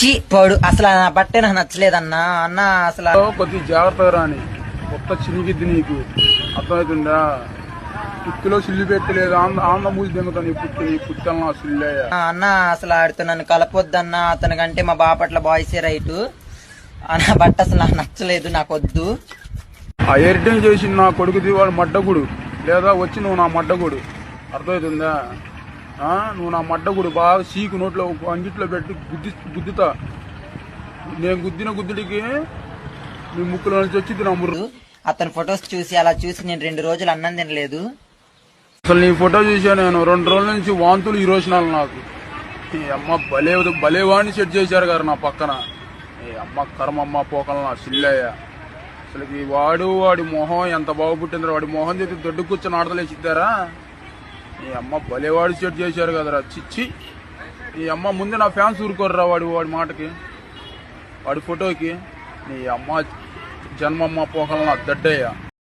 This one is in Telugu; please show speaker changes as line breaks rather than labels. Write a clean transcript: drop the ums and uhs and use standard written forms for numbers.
చీ పోడు అసలు నా బట్టే నాకు నచ్చలేదన్నా అన్న అసలు
కొద్ది జాగ్రత్త రాని కొత్త చినిగిద్ది నీకు అర్థమవుతుందా పుత్తిలో సిల్లు పెట్టలేదు ఆంధ్ర మూసి దింగుతాను ఈ పుత్తల్ని సిల్లయ్య
అన్న అసలు ఆడితో నన్ను కలపొద్దన్నా అతనికంటే మా బాపట్ల బాయ్సే రైటు నా బట్ట అసలు నాకు నచ్చలేదు నాకు వద్దు.
ఆ ఎరిటింగ్ చేసి నా కొడుకుది వాడు మడ్డగుడు లేదా వచ్చి నువ్వు నా మడ్డగుడు అర్థమవుతుందా నువ్వు నా మడ్డగుడు బాగా సీకు నోట్లో అంగిట్లో పెట్టి గుద్దుతా నేను గుద్దిన గుద్దుడికి నీ ముక్కులో నుంచి వచ్చింది నా ముర్రు.
అతని ఫొటోస్ చూసి అలా చూసి నేను 2 రోజులు అన్నం తినలేదు.
అసలు నీ ఫోటో చూసా నేను 2 రోజుల నుంచి వాంతులు ఈ రోజునాలు నాకు. ఈ అమ్మ భలే వాడిని సెట్ చేశారు కదా నా పక్కన. ఈ అమ్మ కర్మమ్మ పోకల నా సిల్లయ్య అసలుకి వాడి మొహం ఎంత బాగుపుట్టిందో వాడి మొహం చేతి దొడ్డు కూర్చొని ఆడతలేసిద్దారా. ఈ అమ్మ భలేవాడు సెట్ చేశారు కదరా చిచ్చి. ఈ అమ్మ ముందు నా ఫ్యాన్స్ ఊరుకోర్రా వాడి మాటకి వాడి ఫోటోకి. నీ అమ్మ జన్మమ్మ పోకల నా దడ్డయ్య.